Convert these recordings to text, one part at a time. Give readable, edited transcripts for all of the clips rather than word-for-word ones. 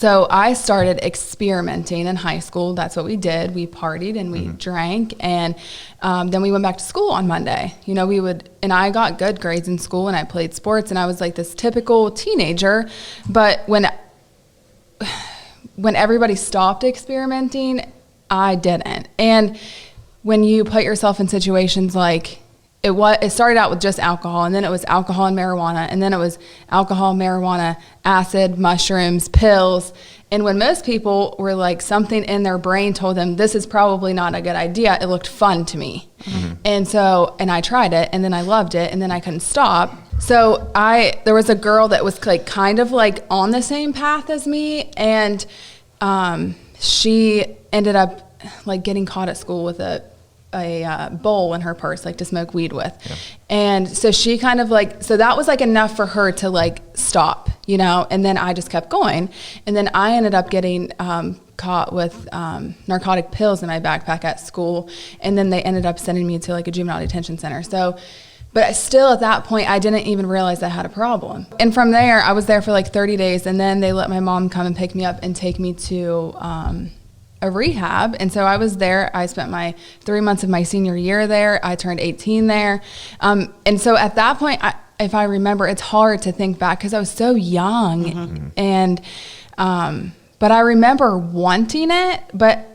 So I started experimenting in high school. That's what we did. We partied and we drank, and then we went back to school on Monday. You know, and I got good grades in school, and I played sports, and I was like this typical teenager. But when everybody stopped experimenting, I didn't. And when you put yourself in situations like, it started out with just alcohol, and then it was alcohol and marijuana, and then it was alcohol, marijuana, acid, mushrooms, pills. And when most people were like, something in their brain told them this is probably not a good idea, it looked fun to me. And I tried it, and then I loved it, and then I couldn't stop. So there was a girl that was like kind of like on the same path as me, and she ended up like getting caught at school with a bowl in her purse, like to smoke weed with. Yeah. And so she kind of like, so that was like enough for her to like stop, you know, and then I just kept going. And then I ended up getting caught with narcotic pills in my backpack at school. And then they ended up sending me to like a juvenile detention center. So, but still at that point, I didn't even realize I had a problem. And from there, I was there for like 30 days. And then they let my mom come and pick me up and take me to a rehab. And so I was there. I spent my 3 months of my senior year there. I turned 18 there. And so at that point, if I remember, it's hard to think back because I was so young. And, but I remember wanting it, but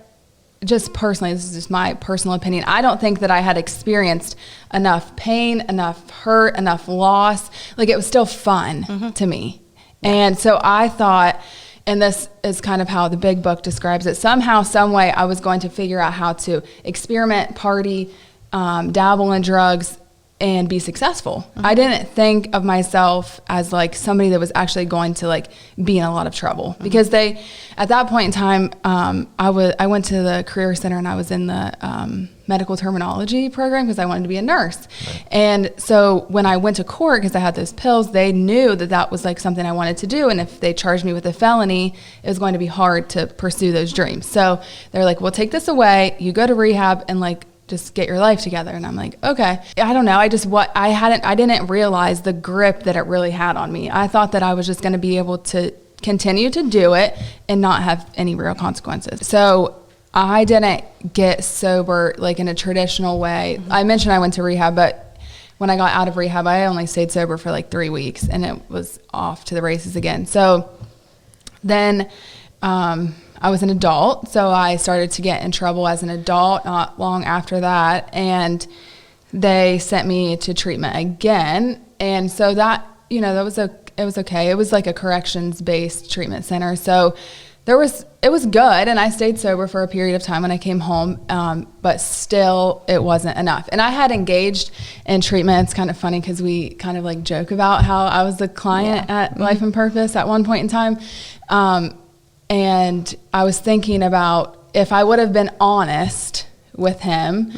just personally, this is just my personal opinion, I don't think that I had experienced enough pain, enough hurt, enough loss. Like it was still fun to me. And so I thought, and this is kind of how the big book describes it, somehow, some way I was going to figure out how to experiment, party, dabble in drugs, and be successful. I didn't think of myself as like somebody that was actually going to like be in a lot of trouble because at that point in time, I went to the career center and I was in the medical terminology program because I wanted to be a nurse. Right. And so when I went to court, because I had those pills, they knew that that was like something I wanted to do. And if they charged me with a felony, it was going to be hard to pursue those dreams. So they're like, we'll take this away. You go to rehab and like, just get your life together. And I'm like, okay. I don't know. I didn't realize the grip that it really had on me. I thought that I was just going to be able to continue to do it and not have any real consequences. So I didn't get sober like in a traditional way. I mentioned I went to rehab, but when I got out of rehab, I only stayed sober for like 3 weeks and it was off to the races again. So then, I was an adult, so I started to get in trouble as an adult not long after that, and they sent me to treatment again. And so that, you know, it was okay. It was like a corrections-based treatment center. So it was good, and I stayed sober for a period of time when I came home, but still it wasn't enough. And I had engaged in treatment. It's kind of funny because we kind of like joke about how I was the client at Life and Purpose at one point in time. And I was thinking about if I would have been honest with him,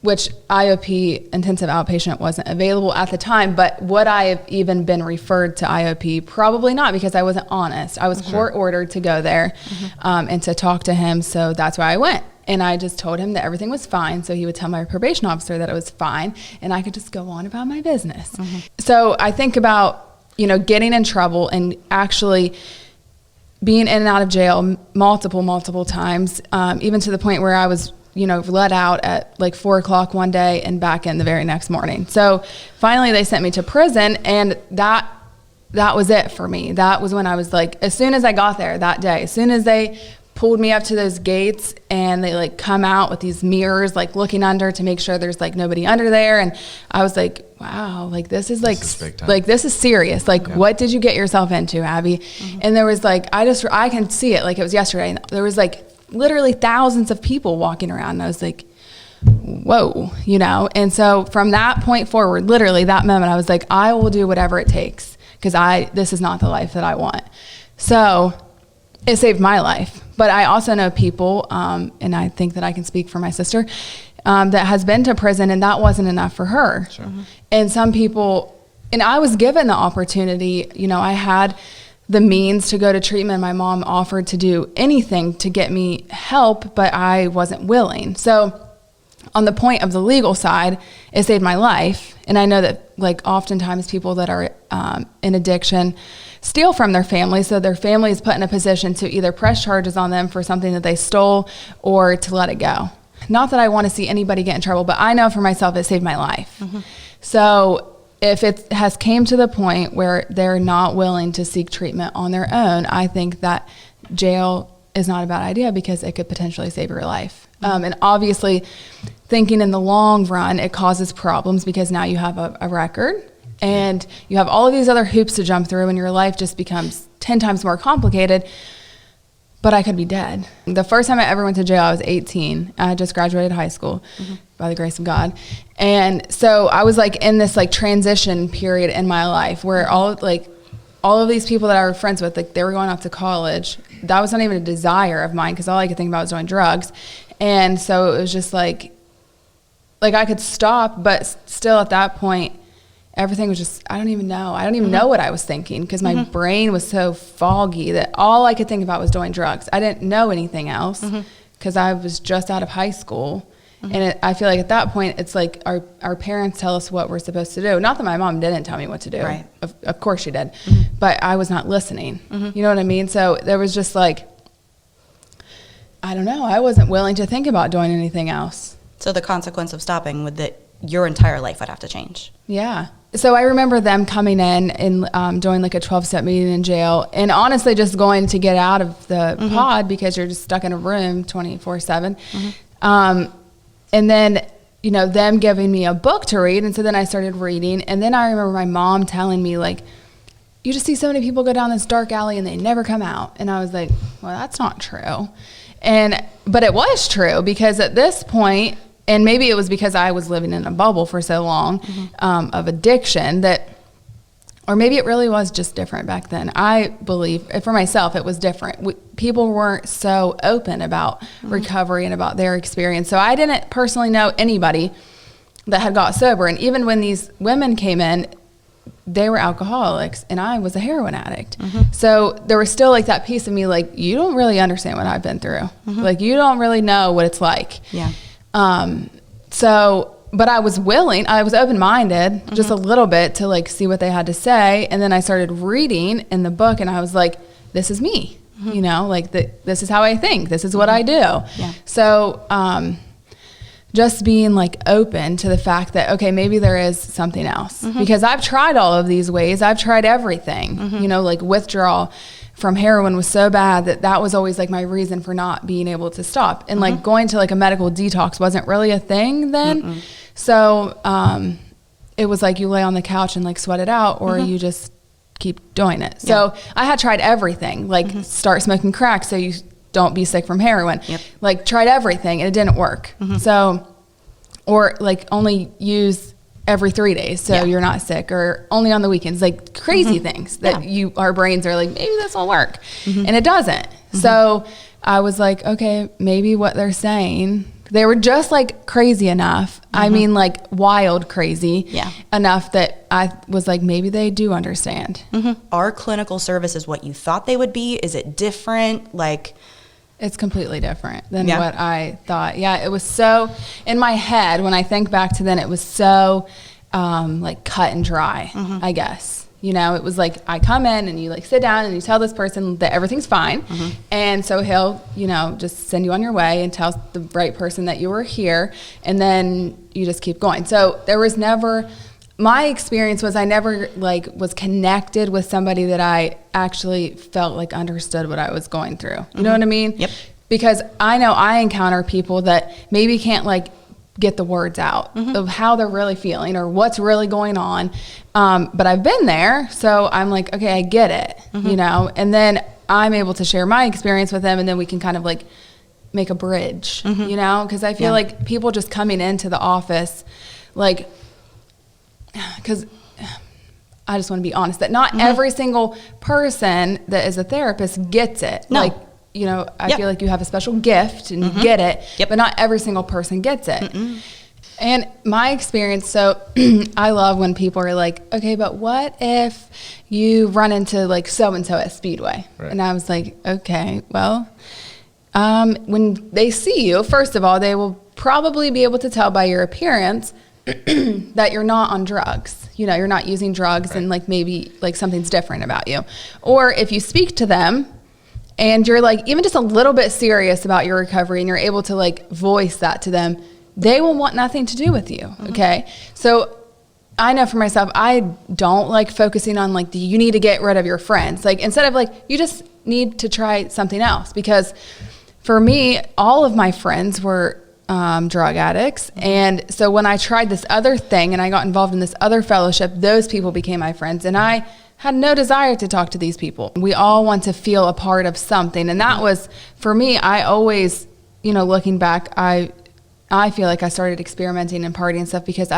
which IOP, intensive outpatient, wasn't available at the time, but would I have even been referred to IOP? Probably not, because I wasn't honest. I was court ordered to go there and to talk to him, so that's why I went. And I just told him that everything was fine, so he would tell my probation officer that it was fine, and I could just go on about my business. So I think about, you know, getting in trouble and actually being in and out of jail multiple times, even to the point where I was, you know, let out at like 4 o'clock one day and back in the very next morning. So finally they sent me to prison, and that was it for me. That was when I was like, as soon as I got there that day, as soon as they pulled me up to those gates and they like come out with these mirrors, like looking under to make sure there's like nobody under there. And I was like, wow, like this is this is serious. Like, what did you get yourself into, Abby? And there was like, I can see it like it was yesterday. And there was like literally thousands of people walking around. And I was like, whoa, you know? And so from that point forward, literally that moment, I was like, I will do whatever it takes because this is not the life that I want. So it saved my life. But I also know people, and I think that I can speak for my sister, that has been to prison, and that wasn't enough for her. Sure. And some people, and I was given the opportunity, you know, I had the means to go to treatment. My mom offered to do anything to get me help, but I wasn't willing. So on the point of the legal side, it saved my life. And I know that like oftentimes people that are in addiction steal from their family. So their family is put in a position to either press charges on them for something that they stole or to let it go. Not that I want to see anybody get in trouble, but I know for myself it saved my life. So if it has came to the point where they're not willing to seek treatment on their own, I think that jail is not a bad idea because it could potentially save your life. And obviously, thinking in the long run, it causes problems because now you have a record and you have all of these other hoops to jump through and your life just becomes 10 times more complicated. But I could be dead. The first time I ever went to jail, I was 18. I had just graduated high school by the grace of God. And so I was like in this like transition period in my life where all of these people that I were friends with, like they were going off to college. That was not even a desire of mine because all I could think about was doing drugs. And so it was just like I could stop, but still at that point, everything was just, I don't even know what I was thinking because my brain was so foggy that all I could think about was doing drugs. I didn't know anything else because I was just out of high school. And I feel like at that point, it's like our parents tell us what we're supposed to do. Not that my mom didn't tell me what to do. Right. Of course she did. But I was not listening. You know what I mean? So there was just like, I don't know. I wasn't willing to think about doing anything else. So the consequence of stopping would that your entire life would have to change. Yeah. So I remember them coming in and doing like a 12-step meeting in jail and honestly just going to get out of the pod because you're just stuck in a room 24/7. And then, you know, them giving me a book to read. And so then I started reading. And then I remember my mom telling me like, you just see so many people go down this dark alley and they never come out. And I was like, well, that's not true. But it was true because at this point, and maybe it was because I was living in a bubble for so long of addiction or maybe it really was just different back then. I believe, for myself, it was different. People weren't so open about recovery and about their experience. So I didn't personally know anybody that had got sober. And even when these women came in, they were alcoholics and I was a heroin addict. So there was still like that piece of me like, you don't really understand what I've been through. Like you don't really know what it's like. Yeah. But I was willing, I was open-minded just a little bit to like see what they had to say. And then I started reading in the book and I was like, this is me, you know, like this is how I think. This is what I do. Yeah. So, just being like open to the fact that, okay, maybe there is something else because I've tried all of these ways. I've tried everything, you know, like withdrawal from heroin was so bad that was always like my reason for not being able to stop. And like going to like a medical detox wasn't really a thing then. So, it was like you lay on the couch and like sweat it out or you just keep doing it. So I had tried everything, like start smoking crack so you don't be sick from heroin. Like tried everything and it didn't work. So, or like only use every 3 days so you're not sick or only on the weekends, like crazy things that our brains are like, maybe this will work. And it doesn't. So I was like, okay, maybe what they're saying, they were just like crazy enough. I mean, like wild crazy enough that I was like, maybe they do understand. Are clinical services what you thought they would be? Is it different? Like, it's completely different than what I thought. Yeah, it was so, in my head, when I think back to then, it was so like cut and dry, I guess. You know, it was like I come in and you like sit down and you tell this person that everything's fine. And so he'll, you know, just send you on your way and tell the right person that you were here. And then you just keep going. So there was never, my experience was I never like was connected with somebody that I actually felt like understood what I was going through. You know what I mean? Yep. Because I know I encounter people that maybe can't like get the words out of how they're really feeling or what's really going on. But I've been there, so I'm like, okay, I get it, you know, and then I'm able to share my experience with them and then we can kind of like make a bridge, you know, because I feel like people just coming into the office, like, because I just want to be honest that not every single person that is a therapist gets it. No. Like, you know, I feel like you have a special gift and you get it, but not every single person gets it. And my experience, so I love when people are like, okay, but what if you run into like so-and-so at Speedway? Right. And I was like, okay, well, when they see you, first of all, they will probably be able to tell by your appearance that you're not on drugs. You know, you're not using drugs, and like maybe like something's different about you. Or if you speak to them and you're like even just a little bit serious about your recovery and you're able to like voice that to them, they will want nothing to do with you. Okay. So I know for myself, I don't like focusing on like, you need to get rid of your friends. Like instead of like, you just need to try something else. Because for me, all of my friends were drug addicts. And so when I tried this other thing and I got involved in this other fellowship, those people became my friends. And I had no desire to talk to these people. We all want to feel a part of something. And that was, for me, I always, you know, looking back, I feel like I started experimenting and partying and stuff because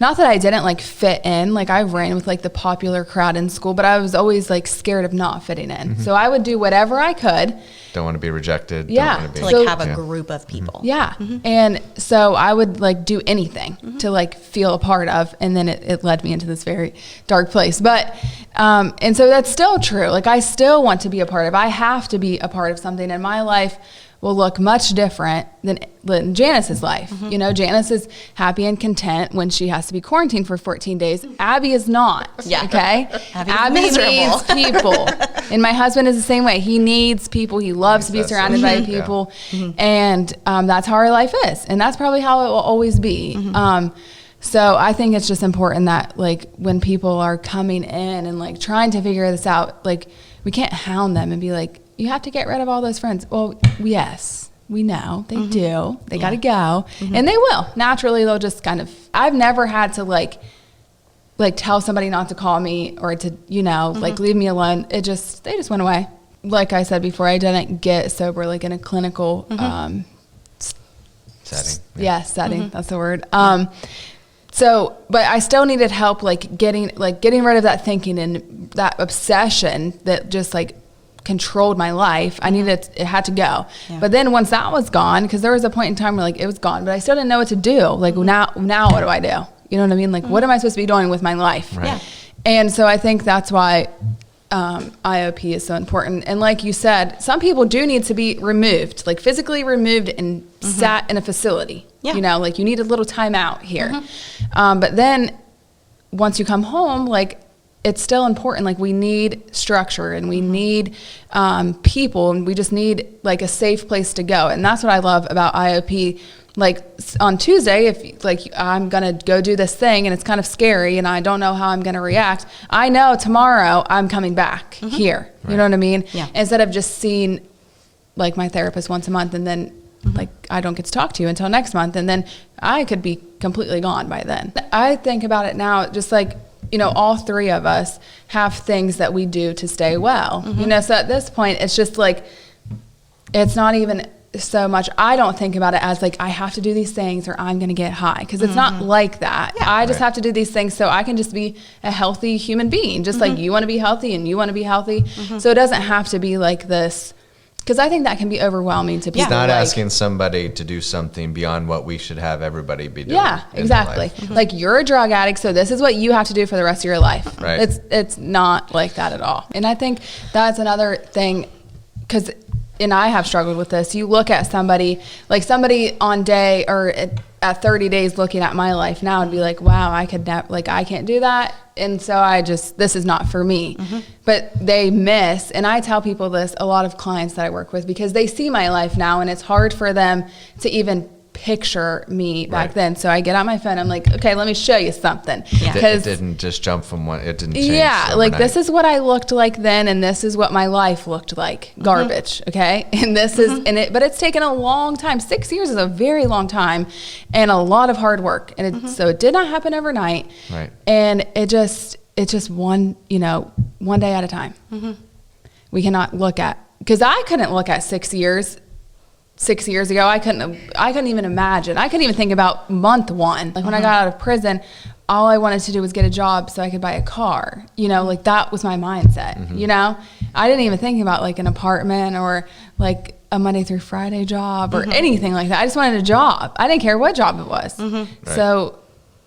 not that I didn't like fit in, like I ran with like the popular crowd in school, but I was always like scared of not fitting in. So I would do whatever I could. Don't want to be rejected. Yeah. Don't want to To be, like have a group of people. Yeah. And so I would like do anything to like feel a part of. And then it led me into this very dark place. But, and so that's still true. Like I still want to be a part of, I have to be a part of something in my life will look much different than Janice's life. You know, Janice is happy and content when she has to be quarantined for 14 days. Abby is not. Yeah. Okay. Abby needs people. And my husband is the same way. He needs people. He loves to be That's surrounded so by true. people. And that's how our life is. And that's probably how it will always be. So I think it's just important that like when people are coming in and like trying to figure this out, like we can't hound them and be like, you have to get rid of all those friends. Well, yes, we know they do. They got to go. And they will. Naturally, they'll just kind of, I've never had to like tell somebody not to call me or to, you know, like leave me alone. They just went away. Like I said before, I didn't get sober like in a clinical setting. setting. That's the word. So, but I still needed help like getting rid of that thinking and that obsession that just like controlled my life. It had to go. Yeah. But then once that was gone, because there was a point in time where like it was gone, but I still didn't know what to do. Like now what do I do? You know what I mean? Like what am I supposed to be doing with my life? Right. Yeah. And so I think that's why IOP is so important. And like you said, some people do need to be removed, like physically removed and sat in a facility. Yeah. You know, like you need a little time out here. But then once you come home, like it's still important. Like we need structure and we need people, and we just need like a safe place to go. And that's what I love about IOP. Like on Tuesday, if like I'm gonna go do this thing and it's kind of scary and I don't know how I'm gonna react, I know tomorrow I'm coming back here. You know what I mean? Yeah. Instead of just seeing like my therapist once a month and then like I don't get to talk to you until next month, and then I could be completely gone by then. I think about it now just like, you know, all three of us have things that we do to stay well. You know, so at this point, it's just like, it's not even so much, I don't think about it as like, I have to do these things or I'm going to get high. Because it's not like that. I just have to do these things so I can just be a healthy human being. Just like you want to be healthy and you want to be healthy. So it doesn't have to be like this. Because I think that can be overwhelming to people. It's not like, asking somebody to do something beyond what we should have everybody be doing. Yeah, in exactly. life. Like you're a drug addict, so this is what you have to do for the rest of your life. Right. It's not like that at all. And I think that's another thing, because, and I have struggled with this. You look at somebody, like somebody on day or at 30 days looking at my life now and be like, wow, I can't do that. And so this is not for me. But they miss, and I tell people this, a lot of clients that I work with, because they see my life now and it's hard for them to even picture me back Right. then. So I get out my phone, I'm like, okay, let me show you something. Yeah. It didn't just jump from one, it didn't change. Yeah, like overnight. this is what I looked like then, and this is what my life looked like. Garbage, okay? And this is, but it's taken a long time. 6 years is a very long time, and a lot of hard work. And so it did not happen overnight. Right. And it's just one day at a time. We cannot look at, because I couldn't look at 6 years. 6 years ago, I couldn't even imagine. I couldn't even think about month one. Like when I got out of prison, all I wanted to do was get a job so I could buy a car. You know, like that was my mindset. You know, I didn't even think about like an apartment or like a Monday through Friday job or anything like that. I just wanted a job. I didn't care what job it was. So,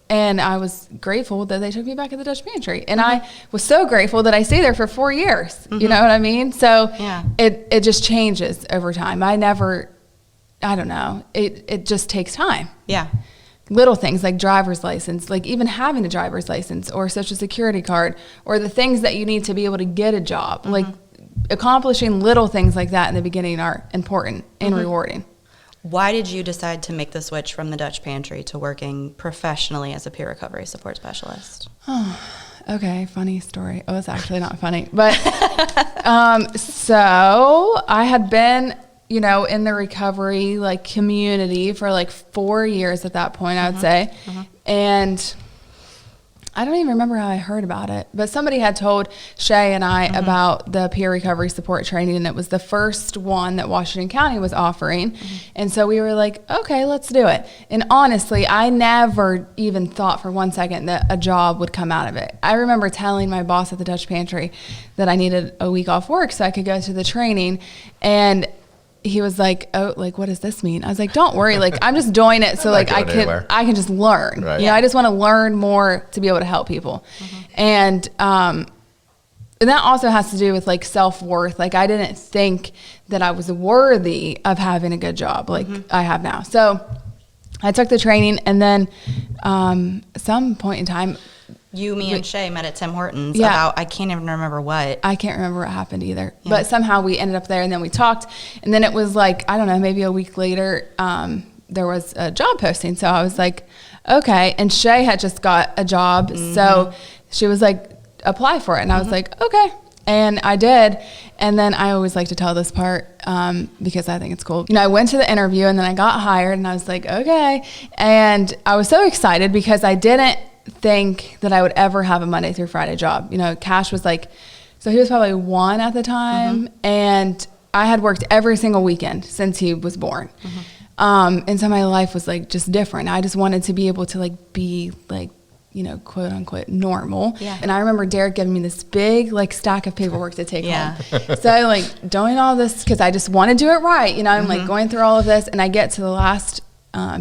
and I was grateful that they took me back at the Dutch Pantry. And I was so grateful that I stayed there for 4 years. You know what I mean? So Yeah. it just changes over time. I don't know, it just takes time. Yeah. Little things like driver's license, like even having a driver's license or social security card, or the things that you need to be able to get a job. Like accomplishing little things like that in the beginning are important and rewarding. Why did you decide to make the switch from the Dutch Pantry to working professionally as a peer recovery support specialist? Okay, funny story. Oh, it's actually not funny. But so I had been, you know, in the recovery like community for like 4 years at that point, I would say. And I don't even remember how I heard about it, but somebody had told Shay and I about the peer recovery support training, and it was the first one that Washington County was offering. And so we were like, okay, let's do it. And honestly, I never even thought for 1 second that a job would come out of it. I remember telling my boss at the Dutch Pantry that I needed a week off work so I could go to the training, and he was like, oh, like, what does this mean? I was like, don't worry. Like, I'm just doing it so like I can just learn. Right. You know, I just want to learn more to be able to help people. And that also has to do with like self-worth. Like, I didn't think that I was worthy of having a good job like I have now. So I took the training, and then some point in time, Me and Shay met at Tim Hortons Yeah. about, I can't even remember what. I can't remember what happened either. But somehow we ended up there, and then we talked. And then it was like, I don't know, maybe a week later, there was a job posting. So I was like, okay. And Shay had just got a job. So she was like, apply for it. And I was like, okay. And I did. And then I always like to tell this part because I think it's cool. You know, I went to the interview, and then I got hired, and I was like, okay. And I was so excited because I didn't think that I would ever have a Monday through Friday job. You know, Cash was like, so he was probably 1 at the time, and I had worked every single weekend since he was born. And so my life was like just different. I just wanted to be able to like be like, you know, quote unquote normal. Yeah. And I remember Derek giving me this big like stack of paperwork to take Yeah. home. So I like doing all this because I just want to do it right. You know, I'm like going through all of this, and I get to the last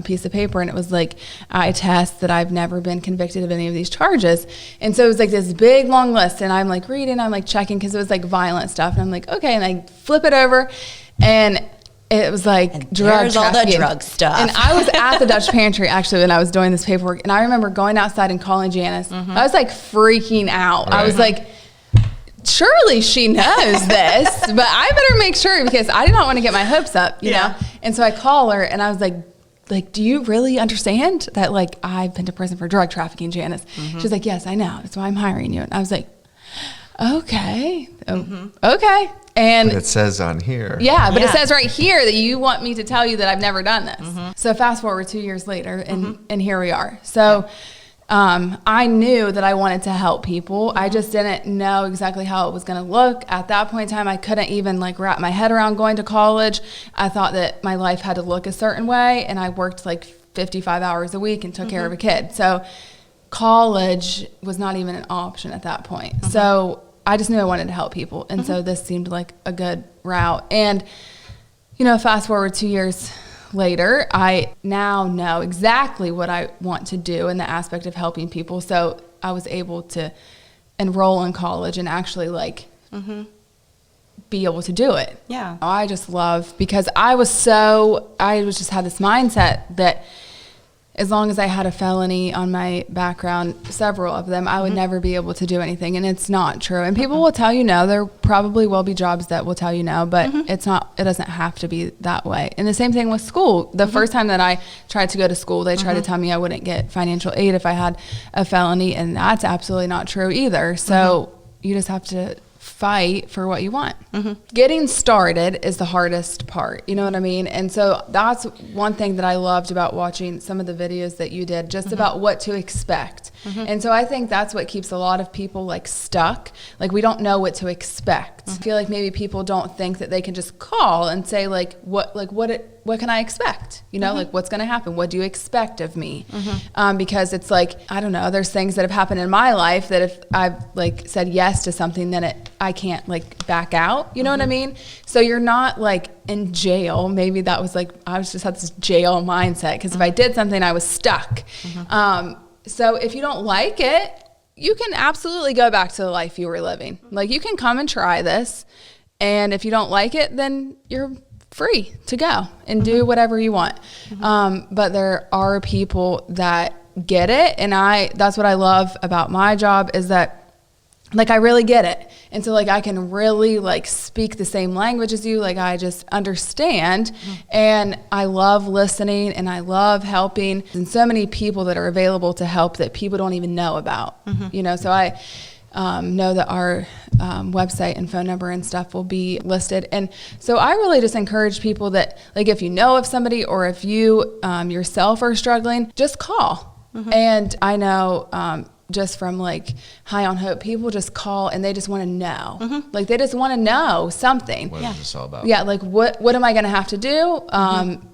piece of paper, and it was like, I attest that I've never been convicted of any of these charges. And so it was like this big long list, and I'm like reading, I'm like checking, because it was like violent stuff, and I'm like, okay. And I flip it over, and it was like drug There's all the trafficking. drug stuff. And I was at the Dutch Pantry actually when I was doing this paperwork, and I remember going outside and calling Janice. I was like freaking out. I was like, surely she knows this, but I better make sure, because I did not want to get my hopes up, you know? And so I call her, and I was like, do you really understand that, like, I've been to prison for drug trafficking, Janice? She's like, yes, I know. That's why I'm hiring you. And I was like, okay. Okay. And But it says on here. yeah, but it Yeah. says right here that you want me to tell you that I've never done this. So fast forward 2 years later, and here we are. So I knew that I wanted to help people. I just didn't know exactly how it was going to look. At that point in time, I couldn't even like wrap my head around going to college. I thought that my life had to look a certain way, and I worked like 55 hours a week and took care of a kid. So college was not even an option at that point. So I just knew I wanted to help people. And so this seemed like a good route. And, you know, fast forward 2 years later, I now know exactly what I want to do in the aspect of helping people. So I was able to enroll in college and actually like be able to do it. Yeah. I just love, because I just had this mindset that as long as I had a felony on my background, several of them, I would never be able to do anything. And it's not true. And people will tell you no. There probably will be jobs that will tell you no, but it doesn't have to be that way. And the same thing with school. The first time that I tried to go to school, they tried to tell me I wouldn't get financial aid if I had a felony. And that's absolutely not true either. So you just have to fight for what you want. Getting started is the hardest part, you know what I mean? And so that's one thing that I loved about watching some of the videos that you did, just about what to expect. And so I think that's what keeps a lot of people like stuck. Like, we don't know what to expect. I feel like maybe people don't think that they can just call and say like, what can I expect? You know, like, what's going to happen? What do you expect of me? Because it's like, I don't know, there's things that have happened in my life that if I've like said yes to something, then I can't like back out. You know what I mean? So you're not like in jail. Maybe that was like, I was just had this jail mindset, because if I did something, I was stuck. So if you don't like it, you can absolutely go back to the life you were living. Like, you can come and try this. And if you don't like it, then you're free to go and do whatever you want. But there are people that get it. And that's what I love about my job is that like, I really get it. And so like, I can really like speak the same language as you. Like, I just understand and I love listening and I love helping, and so many people that are available to help that people don't even know about, you know? So I know that our website and phone number and stuff will be listed. And so I really just encourage people that like, if you know of somebody or if you yourself are struggling, just call. And I know, just from like High on Hope, people just call and they just want to know, like they just want to know something. What is this all about? Yeah, like what am I going to have to do?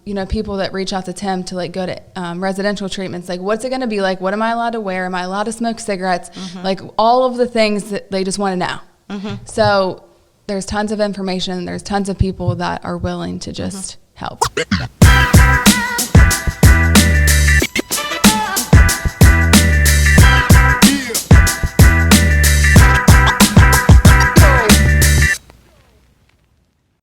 You know, people that reach out to Tim to like go to residential treatments, like what's it going to be like? What am I allowed to wear? Am I allowed to smoke cigarettes? Like all of the things that they just want to know. So there's tons of information. There's tons of people that are willing to just help.